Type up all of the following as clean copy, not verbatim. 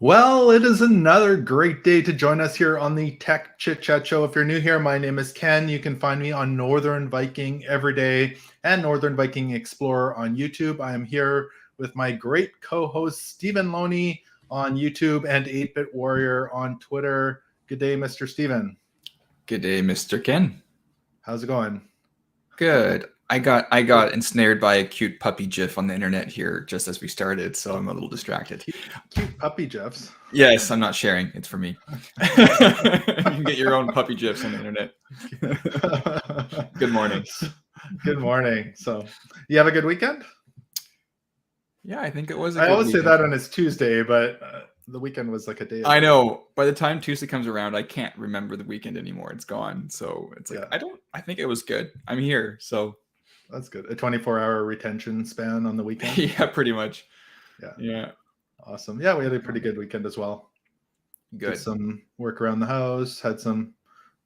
Well, it is another great day to join us here on the Tech Chit Chat Show. If you're new here, my name is Ken. You can find me on Northern Viking every day and Northern Viking Explorer on YouTube. I am here with my great co-host Stephen Loney on YouTube and 8-Bit Warrior on Twitter. Good day, Mr. Stephen. Good day, Mr. Ken. How's it going? Good. I got ensnared by a cute puppy gif on the internet here just as we started, so I'm a little distracted. Cute puppy gifs. Yes, I'm not sharing. It's for me. You can get your own puppy gifs on the internet. Good morning. Good morning. So, you have a good weekend? Yeah, I think it was. I always say that on it's Tuesday, but the weekend was like a day. I know. By the time Tuesday comes around, I can't remember the weekend anymore. It's gone. So it's like I think it was good. I'm here, so. That's good. A 24-hour retention span on the weekend. Yeah, pretty much. Yeah. Awesome. Yeah, we had a pretty good weekend as well. Good. Did some work around the house, had some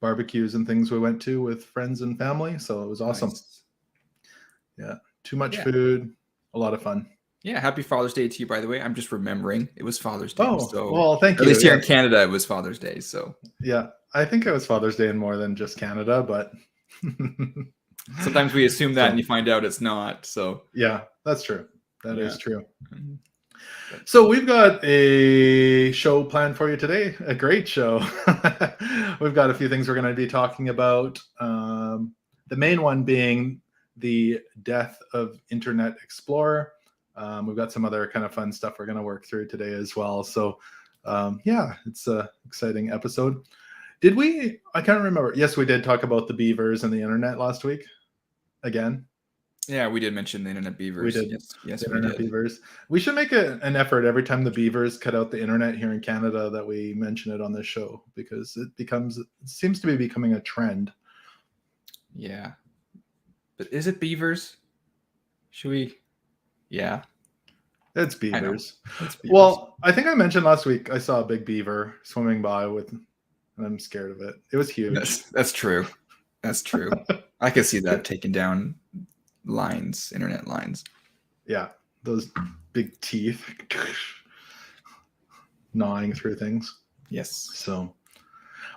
barbecues and things we went to with friends and family. So it was awesome. Nice. Yeah. Too much food. A lot of fun. Yeah. Happy Father's Day to you, by the way. I'm just remembering it was Father's Day. Oh, so, well, thank you. At least here in Canada, it was Father's Day. So yeah, I think it was Father's Day in more than just Canada, but sometimes we assume that and you find out it's not. So yeah, that's true. That is true. So we've got a show planned for you today. A great show. We've got a few things we're going to be talking about. The main one being the death of Internet Explorer. We've got some other kind of fun stuff we're going to work through today as well. So yeah, it's an exciting episode. Did we? I can't remember. Yes, we did talk about the beavers and the internet last week. Again. Yeah, we did mention the internet beavers. We did. Yes, we did. Beavers. We should make an effort every time the beavers cut out the internet here in Canada that we mention it on this show, because it seems to be becoming a trend. Yeah. But is it beavers? Should we? Yeah. It's beavers. Well, I think I mentioned last week I saw a big beaver swimming by and I'm scared of it. It was huge. That's true. That's true. I could see that taking down internet lines. Yeah, those big teeth gnawing through things. Yes. So,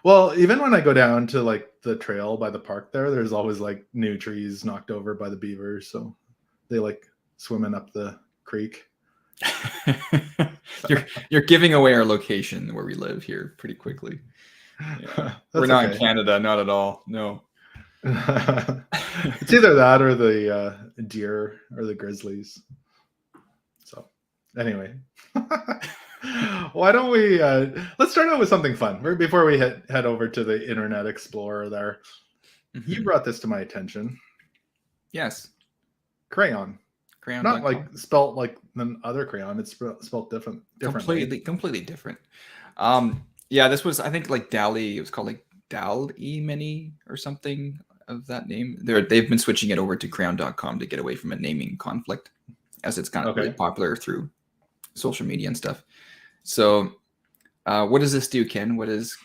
well, even when I go down to like the trail by the park there's always like new trees knocked over by the beavers. So they like swimming up the creek. You're giving away our location where we live here pretty quickly. Yeah. We're not in Canada, not at all. No. It's either that or the deer or the grizzlies. So anyway, why don't we let's start out with something fun before we head over to the Internet Explorer there. Mm-hmm. You brought this to my attention. Yes. Crayon. Not like spelt like an other crayon. It's spelt differently. Completely different. Yeah, this was, I think, like Dali. It was called like Dal-E-Mini or something of that name. They've been switching it over to crayon.com to get away from a naming conflict, as it's kind of really popular through social media and stuff. So what does this do, Ken? What does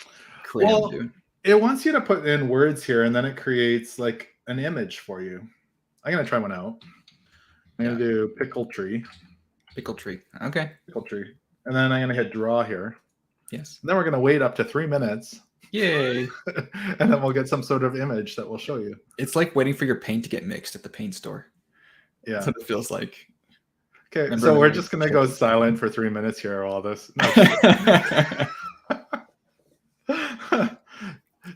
Crayon do? It wants you to put in words here, and then it creates like an image for you. I'm going to try one out. I'm going to do pickle tree. Pickle tree. Okay. Pickle tree. And then I'm going to hit draw here. Yes. And then we're going to wait up to 3 minutes. Yay. And then we'll get some sort of image that we'll show you. It's like waiting for your paint to get mixed at the paint store. Yeah. That's what it feels like. Okay. So we're just going to go silent for 3 minutes here, all this. No.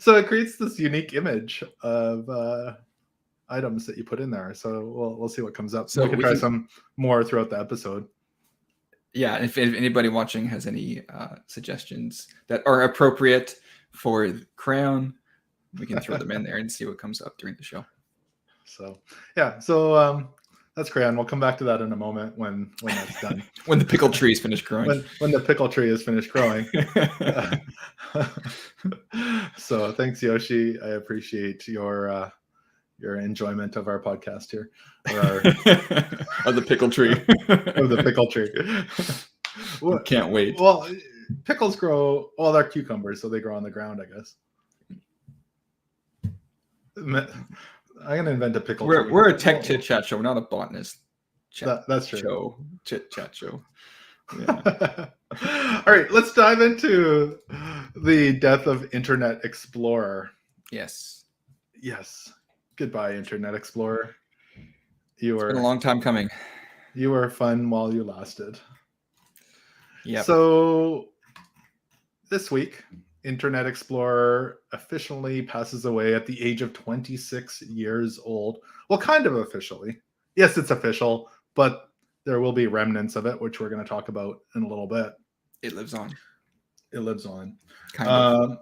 So it creates this unique image of items that you put in there. So we'll see what comes up. So we can try some more throughout the episode. Yeah, if anybody watching has any suggestions that are appropriate for Crayon, we can throw them in there and see what comes up during the show. So yeah, so that's Crayon. We'll come back to that in a moment when that's done. When the pickle tree is finished growing. When the pickle tree is finished growing. So thanks, Yoshi. I appreciate your enjoyment of our podcast here. Of the pickle tree. Of the pickle tree. Can't wait. Well, pickles grow, well, they're cucumbers, so they grow on the ground, I guess. I'm going to invent a pickle tree. We're a tech chit-chat show. We're not a botanist that's true. Chit-chat show. Yeah. All right, let's dive into the death of Internet Explorer. Yes. Yes. Goodbye, Internet Explorer. It's been a long time coming. You were fun while you lasted. Yep. So this week, Internet Explorer officially passes away at the age of 26 years old. Well, kind of officially. Yes, it's official, but there will be remnants of it, which we're going to talk about in a little bit. It lives on. It lives on. Kind of.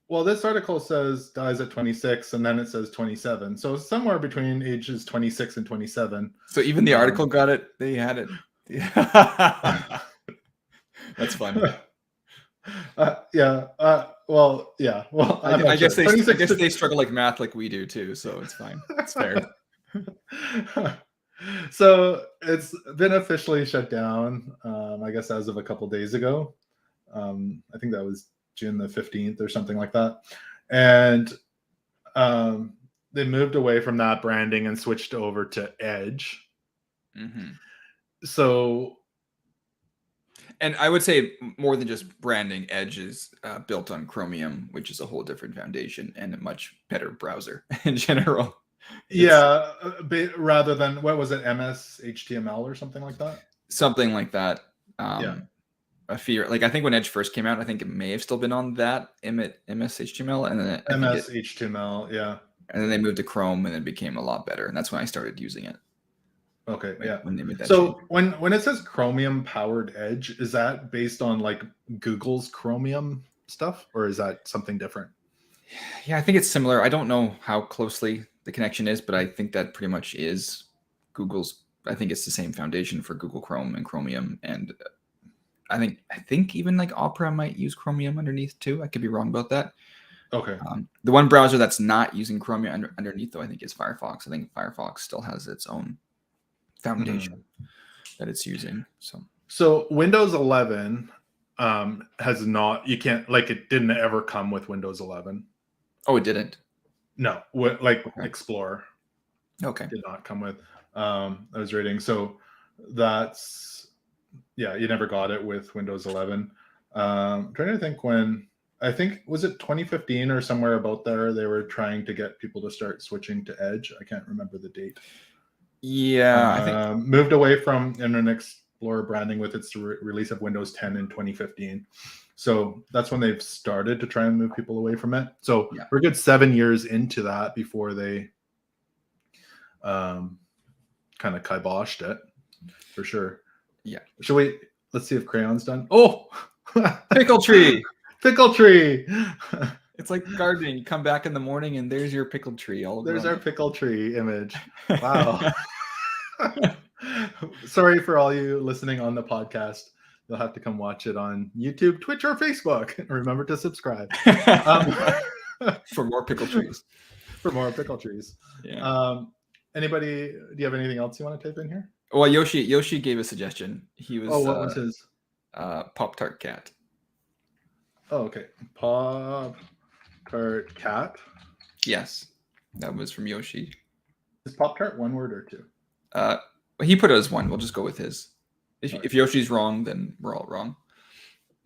Well, this article says dies at 26, and then it says 27. So somewhere between ages 26 and 27. So even the article got it. They had it. Yeah. That's fun. Yeah. Well, yeah. Well, I guess sure. they struggle like math like we do too. So it's fine. It's fair. So it's been officially shut down. I guess as of a couple days ago. I think that was June the 15th or something like that. And they moved away from that branding and switched over to Edge. Mm-hmm. So, and I would say more than just branding, Edge is built on Chromium, which is a whole different foundation and a much better browser in general. Yeah, rather than, what was it, MS HTML or something like that? Something like that. Yeah. I fear, like, I think when Edge first came out, I think it may have still been on that MS HTML, and then MS HTML, yeah. And then they moved to Chrome, and it became a lot better, and that's when I started using it. Okay, yeah. When they made that so change. when it says Chromium powered Edge, is that based on like Google's Chromium stuff, or is that something different? Yeah, I think it's similar. I don't know how closely the connection is, but I think that pretty much is Google's. I think it's the same foundation for Google Chrome and Chromium, and I think even like Opera might use Chromium underneath too. I could be wrong about that. Okay. The one browser that's not using Chromium underneath, though, I think is Firefox. I think Firefox still has its own foundation that it's using. So Windows 11 has not. You can't, like, it didn't ever come with Windows 11. Oh, it didn't. No, like okay. Explorer. Okay. Did not come with. I was reading. So that's. Yeah, you never got it with Windows 11. Trying to think when, I think, was it 2015 or somewhere about there, they were trying to get people to start switching to Edge. I can't remember the date. Yeah, I think moved away from Internet Explorer branding with its release of Windows 10 in 2015. So that's when they've started to try and move people away from it. So yeah. We're a good 7 years into that before they kind of kiboshed it, for sure. Yeah. Should we? Let's see if Crayon's done. Oh, pickle tree. Pickle tree. It's like gardening. You come back in the morning and there's your pickle tree. There's our pickle tree image. Wow. Sorry for all you listening on the podcast. You'll have to come watch it on YouTube, Twitch, or Facebook. Remember to subscribe. For more pickle trees. For more pickle trees. Yeah. Anybody? Do you have anything else you want to type in here? Well, Yoshi gave a suggestion. He was. Oh, what was his? Pop-Tart Cat. Oh, okay. Pop-Tart Cat. Yes, that was from Yoshi. Is Pop-Tart one word or two? He put it as one. We'll just go with his. If Yoshi's wrong, then we're all wrong.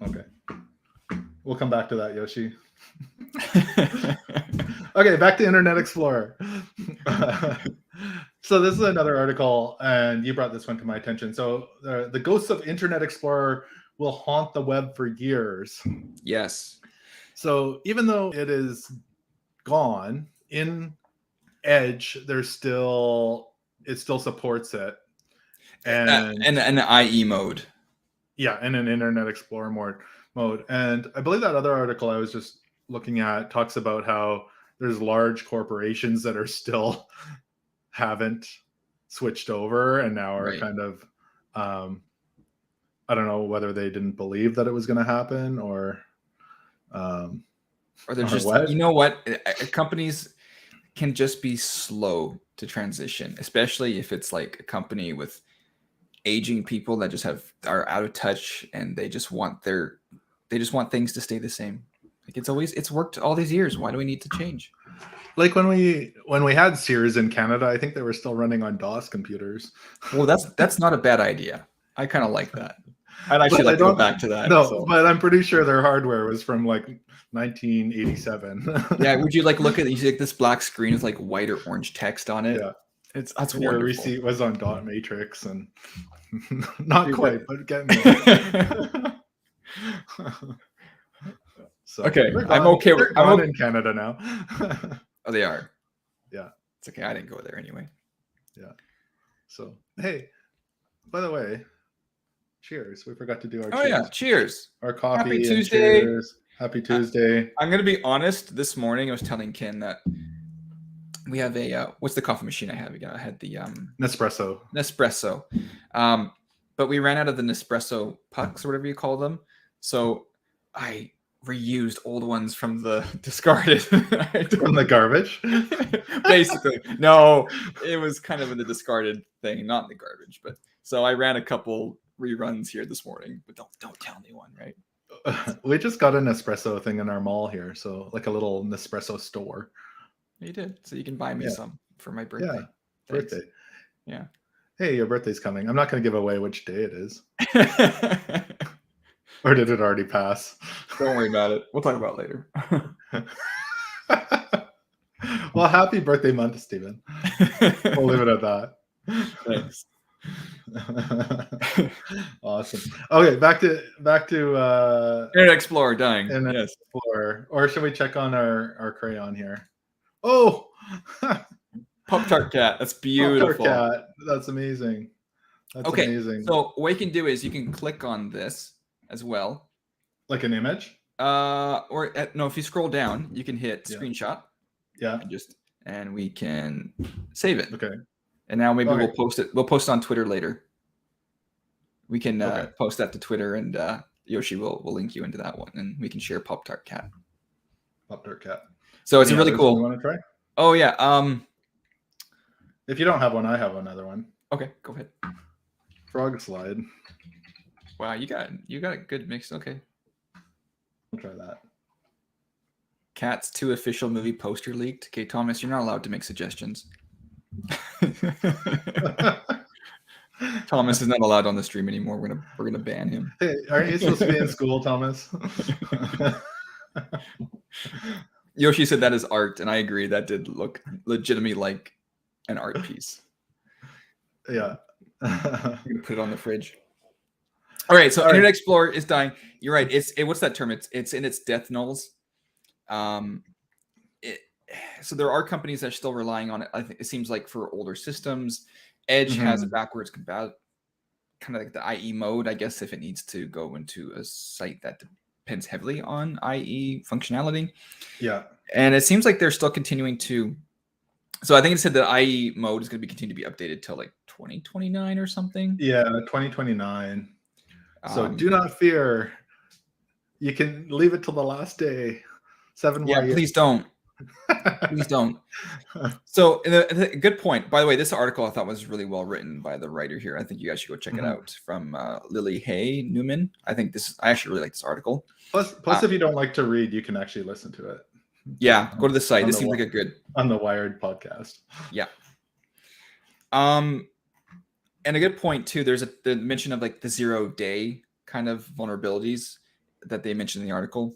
Okay. We'll come back to that, Yoshi. Okay, back to Internet Explorer. So this is another article, and you brought this one to my attention. So the ghosts of Internet Explorer will haunt the web for years. Yes. So even though it is gone, in Edge, it still supports it. And an IE mode. Yeah, and an Internet Explorer mode. And I believe that other article I was just looking at talks about how there's large corporations that are still haven't switched over and now are kind of I don't know whether they didn't believe that it was going to happen or they're just what? You know what, companies can just be slow to transition, especially if it's like a company with aging people that just are out of touch and they just want things to stay the same. Like it's worked all these years. Why do we need to change? Like when we had Sears in Canada, I think they were still running on DOS computers. Well, that's not a bad idea. I kind of like that. I'd actually But I like to go don't- back to that. No, so. but I'm pretty sure their hardware was from like 1987. Yeah, would you like look at you see like this black screen with like white or orange text on it? Yeah. That's And your wonderful. receipt was on dot matrix and not Dude, quite, but getting there. So Okay, they're I'm gone. okay with- They're I'm gone okay- in Canada now. Oh, they are. Yeah. It's okay. I didn't go there anyway. So hey, by the way, cheers. We forgot to do our Oh cheers. yeah, cheers. Our coffee. Happy and Tuesday. cheers. Happy Tuesday. I'm gonna be honest. This morning, I was telling Ken that we have a what's the coffee machine I have again? I had the Nespresso. Nespresso, but we ran out of the Nespresso pucks or whatever you call them. So I reused old ones from the discarded. From the garbage. Basically, no, it was kind of in the discarded thing, not in the garbage. But so I ran a couple reruns here this morning, but don't tell anyone, right? We just got an Nespresso thing in our mall here, so like a little Nespresso store. You did, so you can buy me Yeah. some for my birthday. Yeah, Thanks. birthday. Yeah. Hey, your birthday's coming. I'm not going to give away which day it is. Or did it already pass? Don't worry about it. We'll talk about it later. Well, happy birthday month, Stephen. We'll leave it at that. Thanks. Awesome. Okay, back to Internet Explorer dying. Internet Yes. Explorer. Or should we check on our crayon here? Oh, Pop-Tart Cat. That's beautiful. Pop-Tart Cat. That's amazing. That's Okay, amazing. so what you can do is you can click on this as well. Like an image? Or no, if you scroll down, you can hit Yeah. screenshot Yeah. and we can save it. Okay. And now maybe Okay. we'll post it. We'll post it on Twitter later. We can Okay. post that to Twitter, and Yoshi will link you into that one, and we can share Pop-Tart Cat. Pop-Tart Cat. So it's Any really others You cool. want to try? Oh yeah. If you don't have one, I have another one. Okay, go ahead. Frog slide. Wow, you got a good mix. Okay. I'll try that. Cats 2 official movie poster leaked. Okay, Thomas, you're not allowed to make suggestions. Thomas is not allowed on the stream anymore. We're gonna ban him. Hey, aren't you supposed to be in school, Thomas? Yoshi said that is art, and I agree. That did look legitimately like an art piece. Yeah. I'm gonna put it on the fridge. All right, so Internet Explorer is dying. You're right. What's that term? It's in its death knolls. So there are companies that are still relying on it. I think it seems like for older systems, Edge has a backwards compatible, kind of like the IE mode, I guess, if it needs to go into a site that depends heavily on IE functionality. Yeah. And it seems like they're still continuing to. So I think it said that IE mode is going to be continue to be updated till like 2029 or something. Yeah, 2029. So do not fear. You can leave it till the last day. 7 more years. Please don't. Please don't. So, a good point. By the way, this article I thought was really well written by the writer here. I think you guys should go check it out. From Lily Hay Newman. I actually really like this article. Plus, if you don't like to read, you can actually listen to it. Yeah, go to the site. On This the seems like a good on the Wired podcast. Yeah. And a good point too. There's the mention of like the 0-day kind of vulnerabilities that they mentioned in the article.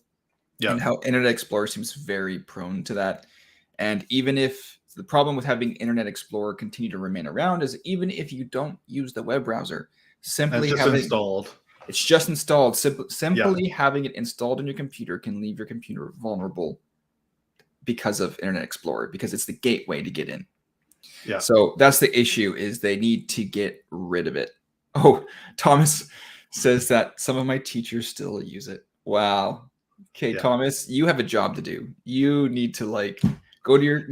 Yeah. And how Internet Explorer seems very prone to that. And even if the problem with having Internet Explorer continue to remain around is even if you don't use the web browser, simply It's just having installed. It's just installed. Simply having it installed on your computer can leave your computer vulnerable because of Internet Explorer, because it's the gateway to get in. Yeah. So that's the issue, is they need to get rid of it. Oh, Thomas says that some of my teachers still use it. Wow. Okay, Thomas, you have a job to do. You need to like go to your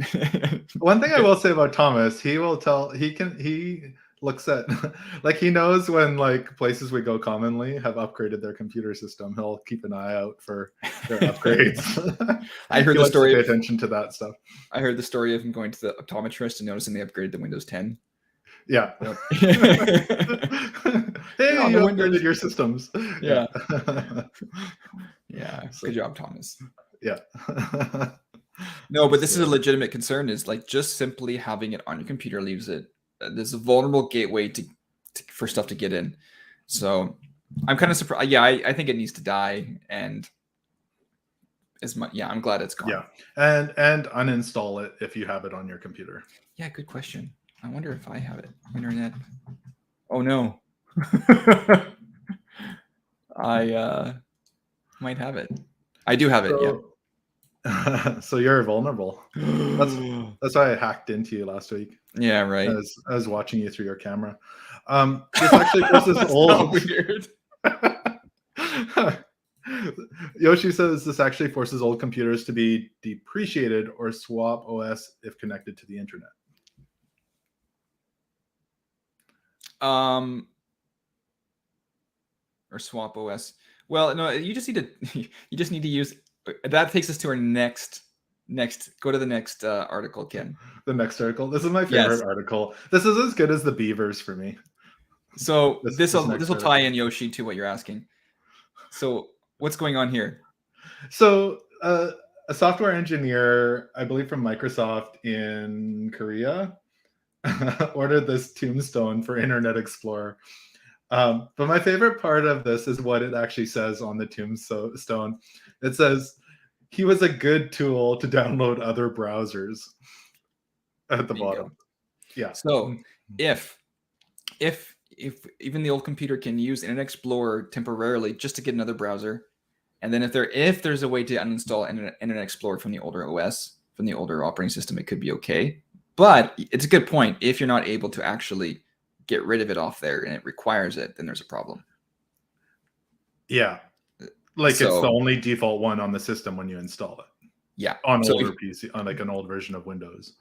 One thing I will say about Thomas, he looks at like he knows when like places we go commonly have upgraded their computer system. He'll keep an eye out for their upgrades. I heard the story. Pay attention to that stuff. I heard the story of him going to the optometrist and noticing they upgraded the Windows 10. Yeah. Yep. Hey, on you the upgraded your systems. Yeah. Yeah. Good job, Thomas. Yeah. No, but this is a legitimate concern, is like just simply having it on your computer leaves it. There's a vulnerable gateway for stuff to get in. So I'm kind of surprised. Yeah, I think it needs to die, and as much. Yeah, I'm glad it's gone. Yeah, and uninstall it if you have it on your computer. Yeah, good question. I wonder if I have it. Internet. Oh no. I might have it. I do have it. Yeah. So you're vulnerable. That's why I hacked into you last week. Yeah, right. I was watching you through your camera. This actually forces old. Weird. Yoshi says this actually forces old computers to be depreciated or swap OS if connected to the internet. Or swap OS. Well, no, you just need to use. That takes us to our next. Go to the next article, Ken. The next article. This is my favorite article. This is as good as the Beavers for me. So this will tie in, Yoshi, to what you're asking. So what's going on here? So a software engineer, I believe from Microsoft in Korea, ordered this tombstone for Internet Explorer. But my favorite part of this is what it actually says on the tombstone. It says, he was a good tool to download other browsers at the bottom. Yeah. So if even the old computer can use Internet Explorer temporarily just to get another browser, and then if there's a way to uninstall Internet Explorer from the older OS, from the older operating system, it could be okay. But it's a good point. If you're not able to actually get rid of it off there and it requires it, then there's a problem. Yeah. Like it's the only default one on the system when you install it. Yeah. On older PC, on like an old version of Windows.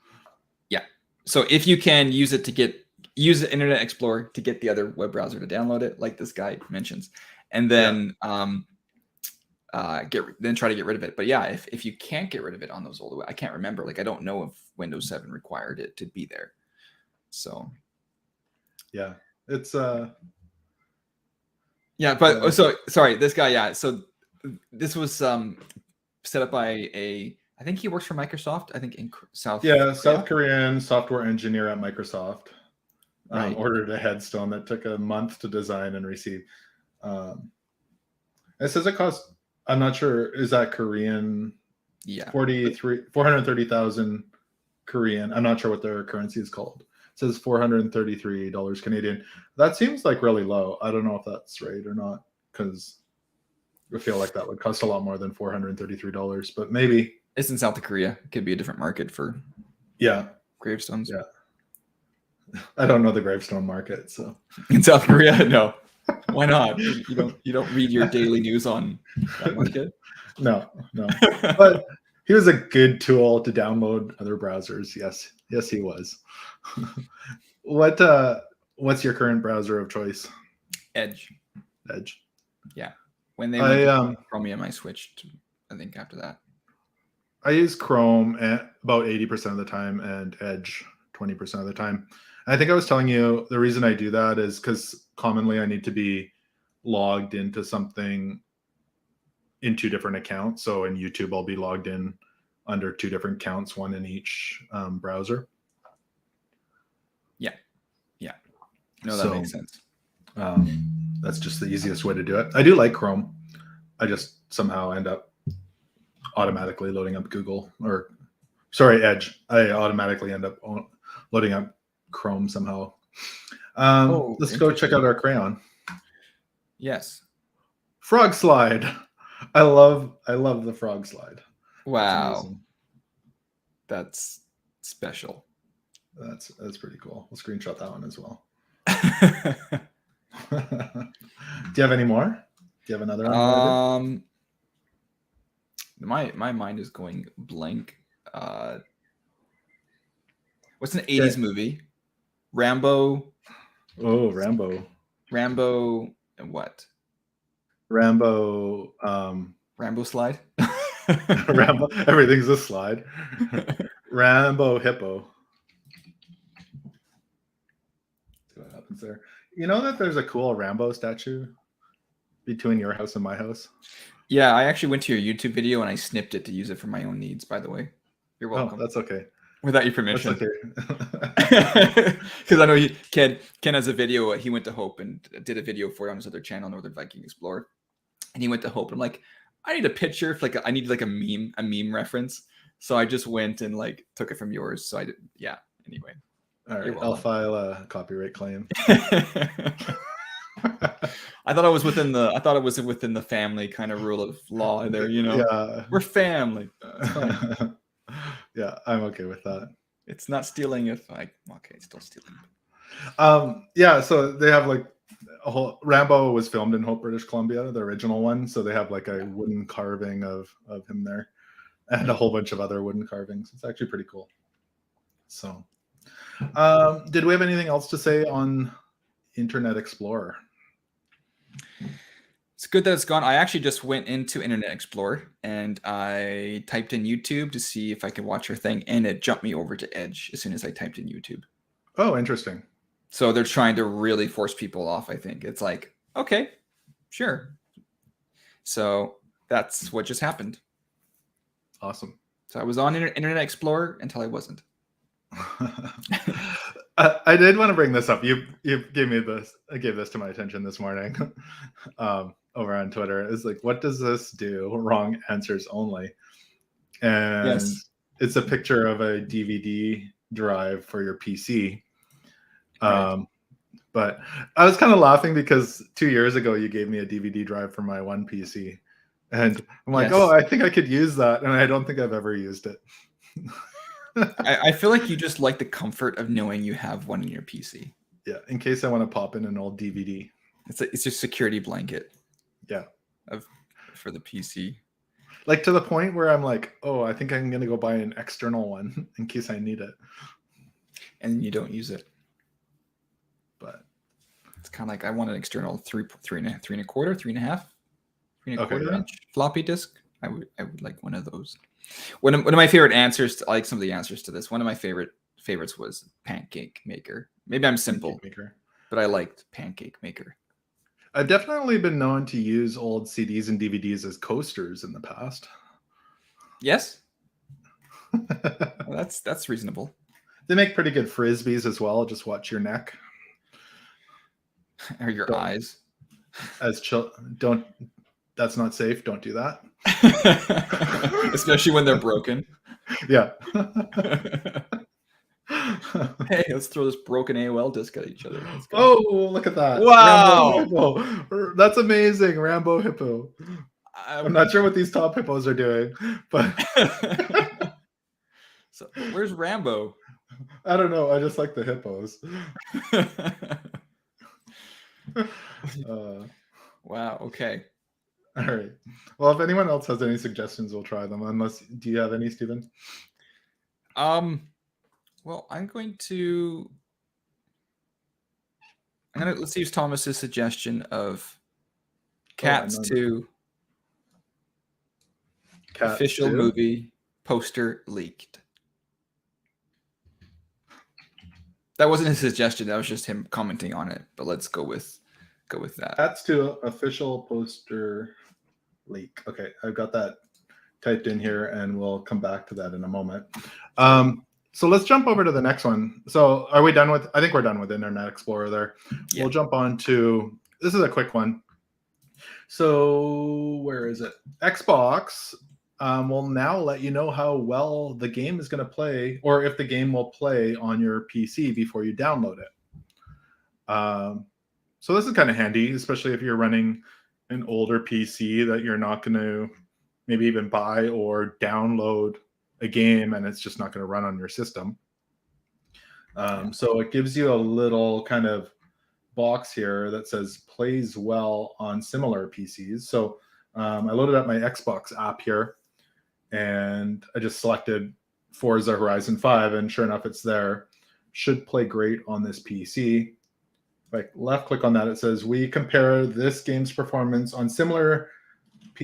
Yeah. So if you can use the Internet Explorer to get the other web browser to download it, like this guy mentions, and then try to get rid of it. But yeah, if you can't get rid of it on those older, I can't remember. Like I don't know if Windows 7 required it to be there. So yeah, it's yeah, but so sorry, this guy, yeah. So this was set up by I think he works for Microsoft. I think in South Korean software engineer at Microsoft. Right. Ordered a headstone that took a month to design and receive. It says it cost, I'm not sure, is that Korean? Yeah. 430,000 Korean. I'm not sure what their currency is called. It says $433 Canadian. That seems like really low. I don't know if that's right or not, because I feel like that would cost a lot more than $433, but maybe. It's in South Korea. It could be a different market for gravestones. Yeah. I don't know the gravestone market, so in South Korea, no. Why not? You don't read your daily news on that market? No. But he was a good tool to download other browsers. Yes, he was. What's your current browser of choice? Edge. Yeah. When they went to Chromium, I switched. I think after that. I use Chrome at about 80% of the time and Edge 20% of the time. I think I was telling you the reason I do that is because commonly I need to be logged into something in two different accounts. So in YouTube, I'll be logged in under two different accounts, one in each browser. Yeah. No, that makes sense. That's just the easiest way to do it. I do like Chrome. I just somehow end up automatically loading up Edge. I automatically end up loading up Chrome somehow. Let's go check out our crayon. Yes. Frog slide. I love the frog slide. Wow. That's special. That's pretty cool. We'll screenshot that one as well. Do you have any more? Do you have another one? My mind is going blank. What's an 80s movie? Rambo. Oh, Rambo. Rambo and what? Rambo. Rambo slide. Rambo. Everything's a slide. Rambo hippo. See what happens there. You know that there's a cool Rambo statue between your house and my house? Yeah, I actually went to your YouTube video and I snipped it to use it for my own needs, by the way. You're welcome. Oh, that's okay. Without your That's permission. okay. Because I know Ken has a video. He went to Hope and did a video for it on his other channel, Northern Viking Explorer. And he went to Hope. I'm like, I need a picture. I need like a meme reference. So I just went and like took it from yours. So I did. Yeah. Anyway. All right. I'll file a copyright claim. I thought it was within the family kind of rule of law there, Yeah. We're family. Yeah, I'm okay with that. It's not stealing it's still stealing. Yeah, so they have like a whole Rambo was filmed in Hope, British Columbia, the original one. So they have like a wooden carving of him there and a whole bunch of other wooden carvings. It's actually pretty cool. So did we have anything else to say on Internet Explorer? It's good that it's gone. I actually just went into Internet Explorer and I typed in YouTube to see if I could watch your thing, and it jumped me over to Edge as soon as I typed in YouTube. Oh, interesting. So they're trying to really force people off, I think. It's like, okay, sure. So that's what just happened. Awesome. So I was on Internet Explorer until I wasn't. I did want to bring this up. You gave me this. I gave this to my attention this morning over on Twitter. It's like, what does this do? Wrong answers only. And yes. It's a picture of a DVD drive for your PC. Right. But I was kind of laughing because 2 years ago you gave me a DVD drive for my one PC. And I'm like, oh, I think I could use that. And I don't think I've ever used it. I feel like you just like the comfort of knowing you have one in your PC. Yeah, in case I want to pop in an old DVD. It's a security blanket. Yeah. For the PC. Like to the point where I'm like, oh, I think I'm going to go buy an external one in case I need it. And you don't use it. But it's kind of like I want an external 3.25 inch floppy disk. I would like one of those. One of my favorite answers, I like some of the answers to this. One of my favorites was Pancake Maker. Maybe I'm simple, but I liked Pancake Maker. I've definitely been known to use old CDs and DVDs as coasters in the past. Yes. Well, that's reasonable. They make pretty good frisbees as well. Just watch your neck. Or your eyes. Don't. That's not safe. Don't do that. Especially when they're broken. Yeah. Hey, let's throw this broken AOL disc at each other. Oh, look at that. Wow. Rambo. That's amazing. Rambo hippo. I'm not sure what these top hippos are doing, but so where's Rambo? I don't know. I just like the hippos. Wow. Okay. All right. Well, if anyone else has any suggestions, we'll try them. Do you have any, Stephen? Well, let's use Thomas's suggestion of Cats 2 official movie poster leaked. That wasn't his suggestion. That was just him commenting on it. But let's go with that. Cats 2 official poster leak. Okay, I've got that typed in here, and we'll come back to that in a moment. So let's jump over to the next one. So are we done with? I think we're done with Internet Explorer there. Yeah. We'll jump on to, this is a quick one. So where is it? Xbox will now let you know how well the game is going to play, or if the game will play on your PC before you download it. So this is kind of handy, especially if you're running an older PC that you're not going to maybe even buy or download a game and it's just not going to run on your system. So it gives you a little kind of box here that says plays well on similar PCs. So I loaded up my Xbox app here and I just selected Forza Horizon 5 and sure enough, it's there. Should play great on this PC. Like left click on that, it says we compare this game's performance on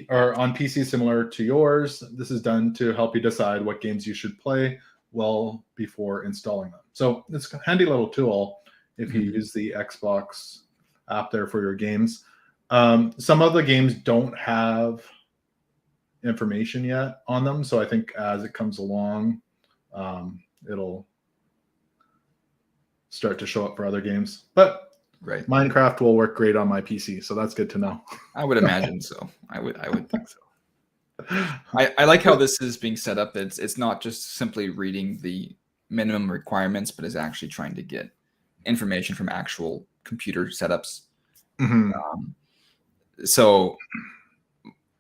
on PC similar to yours. This is done to help you decide what games you should play well before installing them. So it's a handy little tool if you use the Xbox app there for your games. Some of the games don't have information yet on them, so I think as it comes along, it'll start to show up for other games. But Right. Minecraft will work great on my PC, so that's good to know. I would imagine so. I would think so. I like how this is being set up. It's not just simply reading the minimum requirements, but is actually trying to get information from actual computer setups. So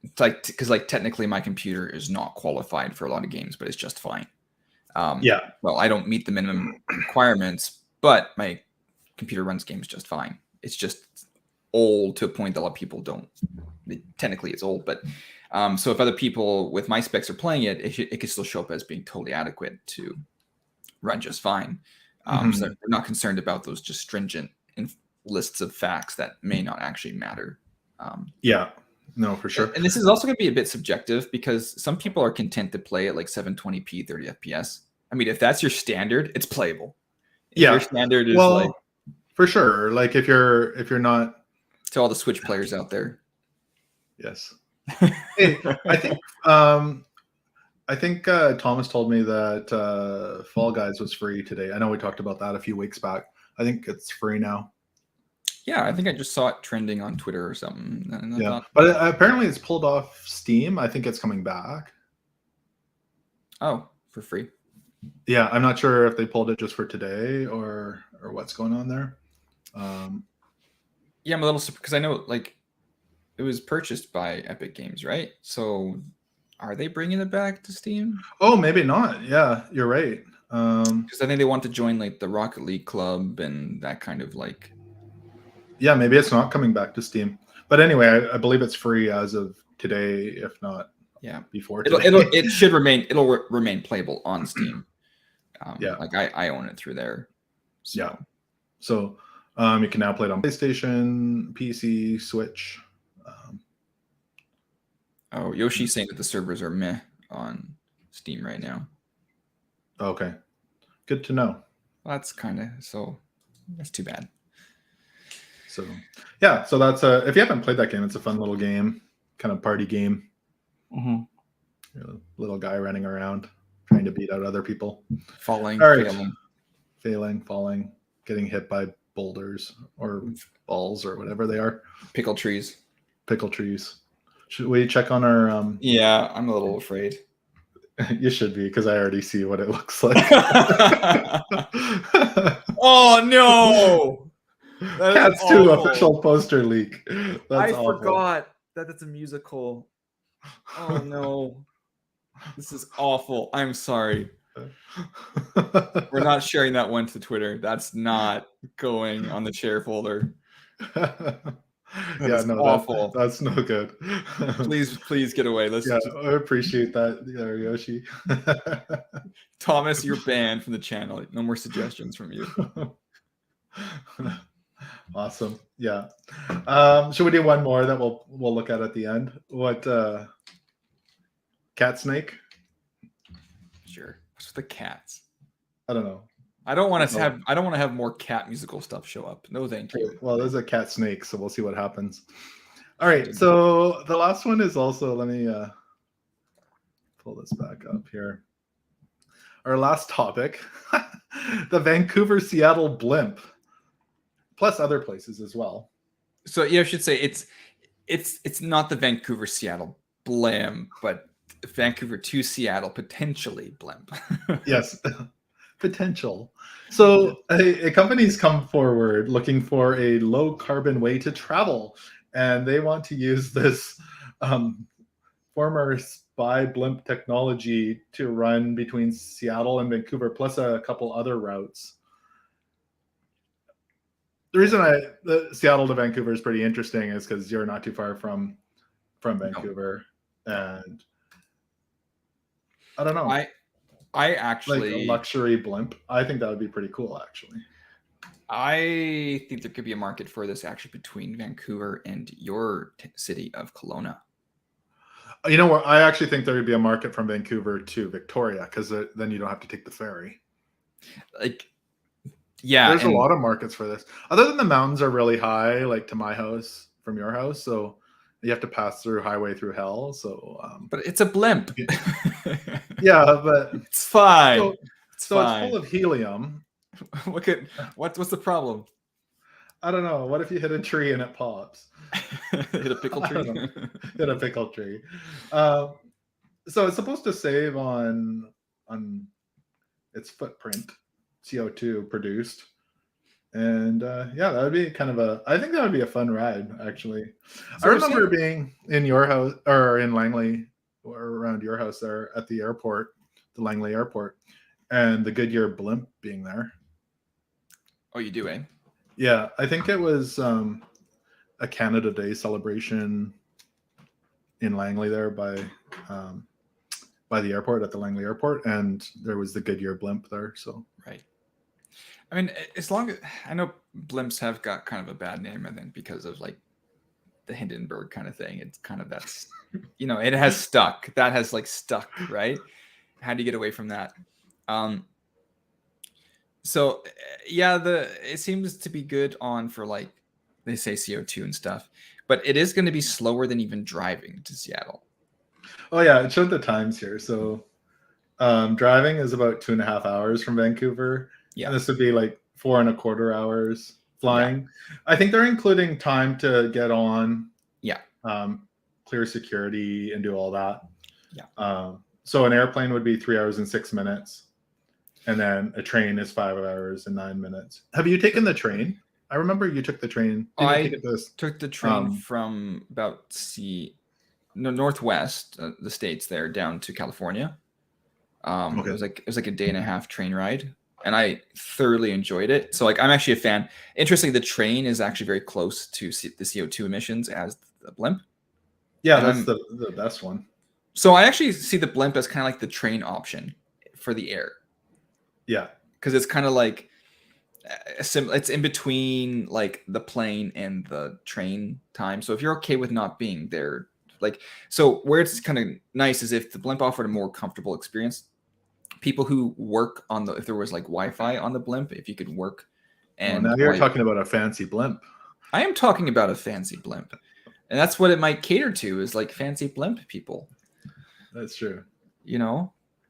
it's like, because like technically my computer is not qualified for a lot of games, but it's just fine. Well, I don't meet the minimum requirements, but my computer runs games just fine. It's just old to a point that a lot of people don't. Technically, it's old, but so if other people with my specs are playing it, it can still show up as being totally adequate to run just fine. So they're not concerned about those just stringent lists of facts that may not actually matter. No, for sure. And this is also going to be a bit subjective because some people are content to play at like 720p, 30 FPS. I mean, if that's your standard, it's playable. If your standard is like, for sure. Like if you're not, to all the Switch players out there. Yes. Hey, I think Thomas told me that Fall Guys was free today. I know we talked about that a few weeks back. I think it's free now. Yeah, I think I just saw it trending on Twitter or something. And but apparently it's pulled off Steam. I think it's coming back. Oh, for free. Yeah, I'm not sure if they pulled it just for today or what's going on there. Yeah, I'm a little surprised because I know like it was purchased by Epic Games, right? So are they bringing it back to Steam? Oh, maybe not. Yeah, you're right. Because I think they want to join like the Rocket League Club and that kind of like. Yeah, maybe it's not coming back to Steam. But anyway, I believe it's free as of today, if not before today. It should remain. It'll remain playable on Steam. Like I own it through there. So. Yeah. So you can now play it on PlayStation, PC, Switch. Yoshi's saying that the servers are meh on Steam right now. Okay. Good to know. Well, that's too bad. So yeah, so that's if you haven't played that game, it's a fun little game, kind of party game. Little guy running around trying to beat out other people, falling, falling, getting hit by boulders or balls or whatever they are. Pickle trees. Should we check on our? Yeah, I'm a little afraid. You should be, because I already see what it looks like. Oh no! Cats 2 official poster leak. I forgot that it's a musical. Oh no. This is awful. I'm sorry. We're not sharing that one to Twitter. That's not going on the share folder. Awful. That's no good. Please get away. I appreciate that, Yoshi. Thomas, you're banned from the channel. No more suggestions from you. Awesome. Yeah. Should we do one more that we'll look at the end? What cat snake? Sure. What's with the cats? I don't know. I don't want to have more cat musical stuff show up. No, thank you. Well, there's a cat snake, so we'll see what happens. All right. So the last one is also, let me pull this back up here. Our last topic, the Vancouver Seattle Blimp, plus other places as well. So I should say it's not the Vancouver Seattle Blimp, but Vancouver to Seattle potentially Blimp. Yes. Potential. So a company's come forward looking for a low carbon way to travel, and they want to use this former spy blimp technology to run between Seattle and Vancouver, plus a couple other routes. The reason the Seattle to Vancouver is pretty interesting is because you're not too far from Vancouver, and I don't know. I actually like a luxury blimp. I think that would be pretty cool, actually. I think there could be a market for this actually between Vancouver and your city of Kelowna. You know what? I actually think there would be a market from Vancouver to Victoria, because then you don't have to take the ferry. There's a lot of markets for this. Other than the mountains are really high, like to my house from your house, so you have to pass through highway through hell. So, but it's a blimp. Yeah, but it's fine. So it's full of helium. What's the problem? I don't know. What if you hit a tree and it pops? Hit a pickle I don't tree. know. Hit a pickle tree. So it's supposed to save on its footprint, CO2 produced. And yeah, that would be kind of I think that would be a fun ride, actually. So I remember being in your house or in Langley or around your house there at the airport, the Langley airport, and the Goodyear Blimp being there. Oh, you do, eh? Yeah, I think it was a Canada Day celebration in Langley there by the airport at the Langley airport, and there was the Goodyear Blimp there. So right. I mean, as long as I know blimps have got kind of a bad name, I think, because of like the Hindenburg kind of thing. It's kind of that's, it has stuck. That has like stuck, right? How do you get away from that? So yeah, it seems to be good on for like they say CO2 and stuff, but it is going to be slower than even driving to Seattle. Oh yeah, it showed the times here. So driving is about 2.5 hours from Vancouver. Yeah. And this would be like 4.25 hours flying. Yeah. I think they're including time to get on. Yeah. Clear security and do all that. Yeah. So an airplane would be 3 hours and 6 minutes. And then a train is 5 hours and 9 minutes. Have you taken the train? I remember you took the train. I took the train from about northwest, the states there, down to California. Okay. It was like a 1.5-day train ride, and I thoroughly enjoyed it. So like I'm actually a fan. Interestingly, the train is actually very close to the CO2 emissions as the blimp. Yeah, and that's the best one. So I actually see the blimp as kind of like the train option for the air. Yeah, because it's kind of like it's in between like the plane and the train time. So if you're okay with not being there, like, so where it's kind of nice is if the blimp offered a more comfortable experience. People who work on if there was like Wi-Fi on the blimp, if you could work. And now you're talking about a fancy blimp. I am talking about a fancy blimp, and that's what it might cater to, is like fancy blimp people. That's true.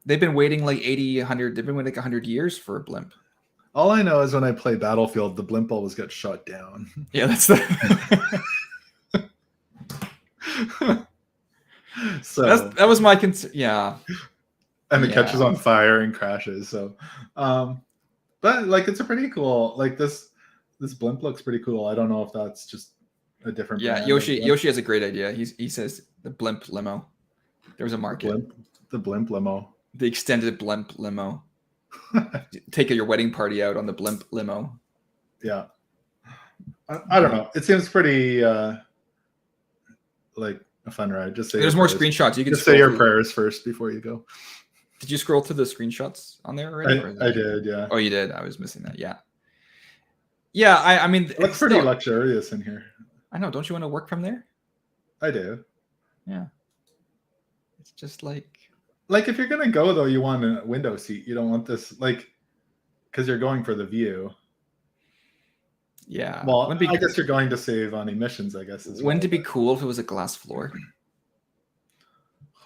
They've been waiting like 80, 100. They've been waiting like 100 years for a blimp. All I know is when I play Battlefield, the blimp always gets shot down. Yeah, that's so that was my concern. Yeah. And it catches on fire and crashes. So, but like it's a pretty cool. Like this blimp looks pretty cool. I don't know if that's just a different. Yeah, Yoshi has a great idea. He says the blimp limo. There was a market. The blimp limo. The extended blimp limo. Take your wedding party out on the blimp limo. Yeah. I don't know. It seems pretty like a fun ride. Just say there's more screenshots. You can just say your prayers first before you go. Did you scroll to the screenshots on there already? I did, yeah. Oh, you did? I was missing that. Yeah. Yeah, I mean, it looks pretty luxurious in here. I know. Don't you want to work from there? I do. Yeah. It's just like if you're gonna go though, you want a window seat. You don't want this because you're going for the view. Yeah. Well, I guess you're going to save on emissions. I guess. Wouldn't it be cool if it was a glass floor?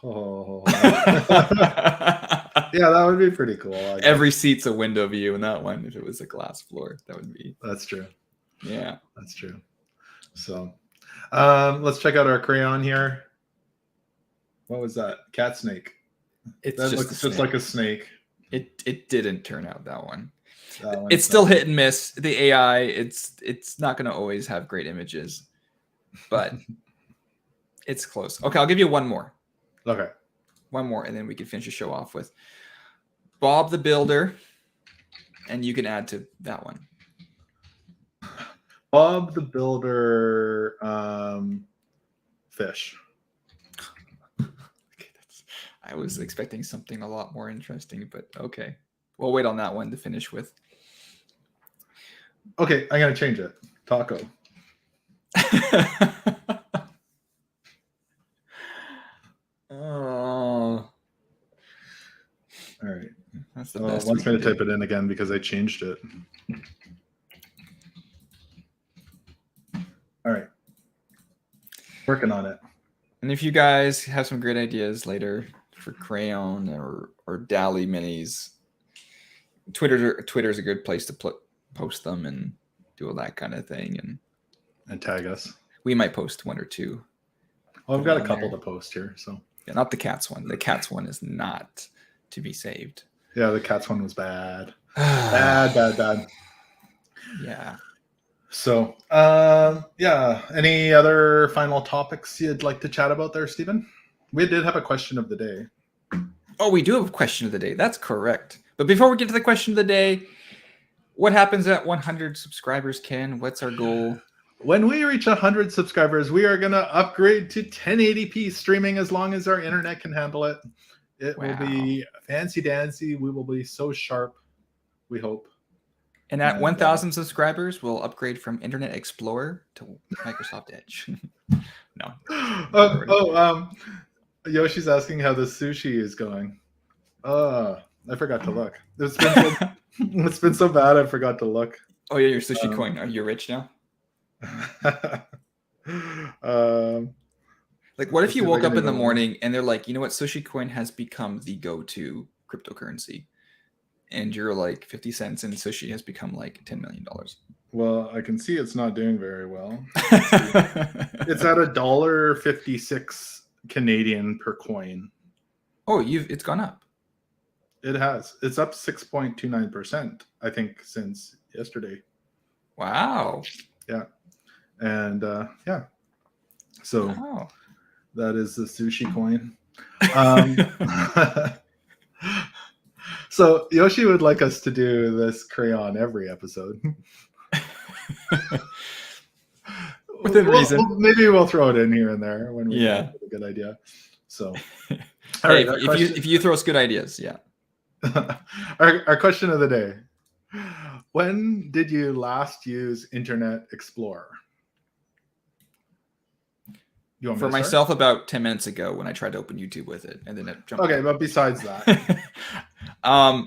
Oh. Yeah, that would be pretty cool. Every seat's a window view in that one. If it was a glass floor, that would be. That's true. Yeah, that's true. So, let's check out our crayon here. What was that? Cat snake. That looks just like a snake. It didn't turn out that one. It's still hit and miss. The AI, it's not going to always have great images, but it's close. Okay, I'll give you one more. Okay. One more, and then we can finish the show off with Bob the Builder, and you can add to that one. Bob the Builder fish. Okay, I was expecting something a lot more interesting, but okay. We'll wait on that one to finish with. Okay, I'm going to change it. Taco. Oh. All right. That's the best. Wants me to type it in again because I changed it. All right. Working on it. And if you guys have some great ideas later for crayon or DALL-E minis, Twitter's a good place to post them and do all that kind of thing, and tag us. We might post one or two. Well, I've got a couple to post here, so yeah, not the cats one. The cats one is not to be saved. Yeah, the cats one was bad. bad. Yeah. So, yeah. Any other final topics you'd like to chat about there, Stephen? We did have a question of the day. Oh, we do have a question of the day. That's correct. But before we get to the question of the day, what happens at 100 subscribers, Ken? What's our goal? When we reach 100 subscribers, we are going to upgrade to 1080p streaming as long as our internet can handle it. It will be fancy dancy. We will be so sharp, we hope. And at 1,000 subscribers, we'll upgrade from Internet Explorer to Microsoft Edge. No. Yoshi's asking how the sushi is going. I forgot to look. It's been so bad, I forgot to look. Oh yeah, your sushi coin. Are you rich now? Like, what if you woke up in the morning and they're like, you know what, sushi coin has become the go-to cryptocurrency, and you're like 50 cents, and sushi has become like $10 million. Well, I can see it's not doing very well. It's at $1.56 Canadian per coin. Oh, it's gone up. It has. It's up 6.29%, I think, since yesterday. Wow. Yeah. And yeah. So that is the sushi coin. So Yoshi would like us to do this crayon every episode. Within reason. Maybe we'll throw it in here and there when we have a good idea. So, all right, if you throw us good ideas, yeah. Our question of the day: when did you last use Internet Explorer? For myself, about 10 minutes ago when I tried to open YouTube with it, and then it jumped. Okay, but besides that, I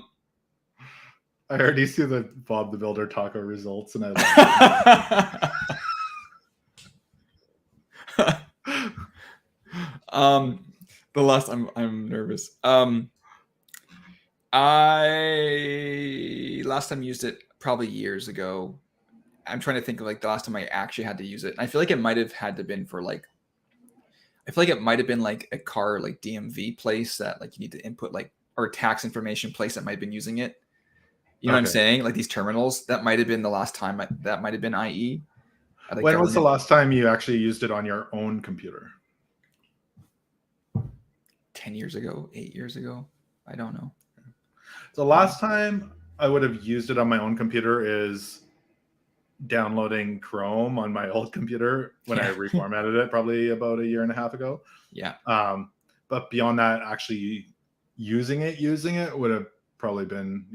already see the Bob the Builder taco results, and I love the last I'm nervous. I last time used it probably years ago. I'm trying to think of like the last time I actually had to use it. I feel like it might have had to been for like. I feel like it might have been like a car like DMV place that like you need to input like, or tax information place that might have been using it. You know what I'm saying? Like these terminals, that might have been the last time that might have been IE. When was the last time you actually used it on your own computer? 10 years ago, 8 years ago. I don't know. The last time I would have used it on my own computer is downloading Chrome on my old computer when I reformatted it probably about a year and a half ago. Yeah. But beyond that, actually using it would have probably been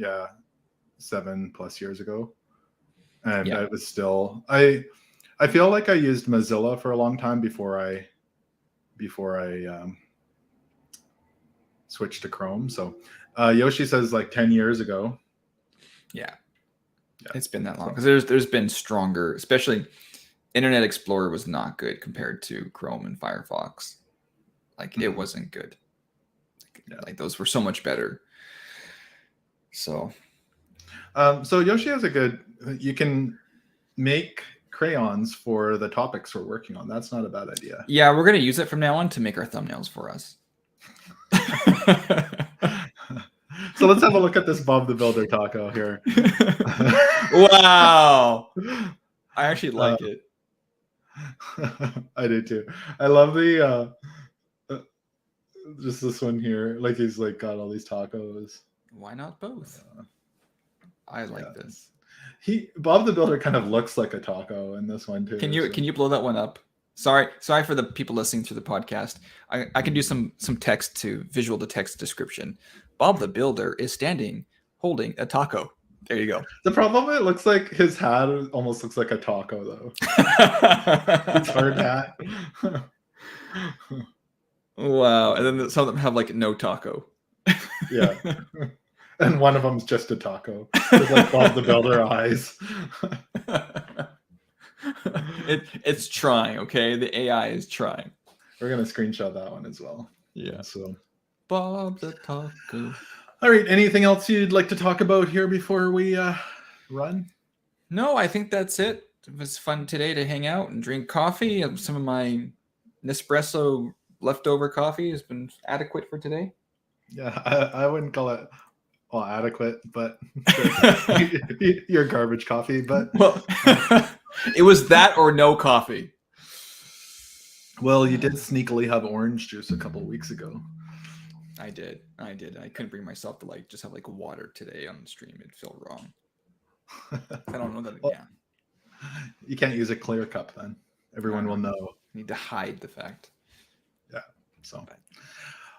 7+ years ago. And it was still I feel like I used Mozilla for a long time before I switched to Chrome. So Yoshi says like 10 years ago. Yeah. It's been that long because there's been stronger, especially Internet Explorer was not good compared to Chrome and Firefox. Like it wasn't good. Like those were so much better. So Yoshi has you can make crayons for the topics we're working on. That's not a bad idea. Yeah, we're going to use it from now on to make our thumbnails for us. So let's have a look at this Bob the Builder taco here. Wow. I actually like it. I do too. I love the just this one here. Like he's like got all these tacos. Why not both? I like this. Bob the Builder kind of looks like a taco in this one too. Can you blow that one up? Sorry for the people listening through the podcast. I can do some visual to text description. Bob the Builder is standing holding a taco. There you go. The problem, it looks like his hat almost looks like a taco though. It's hard hat. Wow. And then some of them have like no taco. Yeah. And one of them's just a taco with like Bob the Builder eyes. It's trying, okay? The AI is trying. We're gonna screenshot that one as well. Yeah. So Bob the taco. All right. Anything else you'd like to talk about here before we run? No, I think that's it. It was fun today to hang out and drink coffee. Some of my Nespresso leftover coffee has been adequate for today. Yeah, I wouldn't call it adequate, but your garbage coffee. But well, it was that or no coffee. Well, you did sneakily have orange juice a couple of weeks ago. I did. I couldn't bring myself to just have water today on the stream. It'd feel wrong. I don't know that. Well, you can't use a clear cup then. Everyone will know. Need to hide the fact. Yeah. So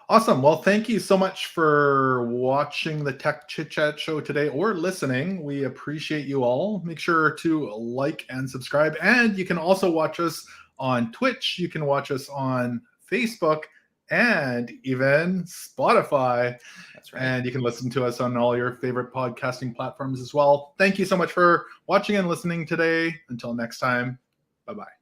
awesome. Well, thank you so much for watching the Tech Chit Chat show today or listening. We appreciate you all. Make sure to like and subscribe. And you can also watch us on Twitch. You can watch us on Facebook and even Spotify. That's right. And you can listen to us on all your favorite podcasting platforms as well. Thank you so much for watching and listening today. Until next time, bye-bye.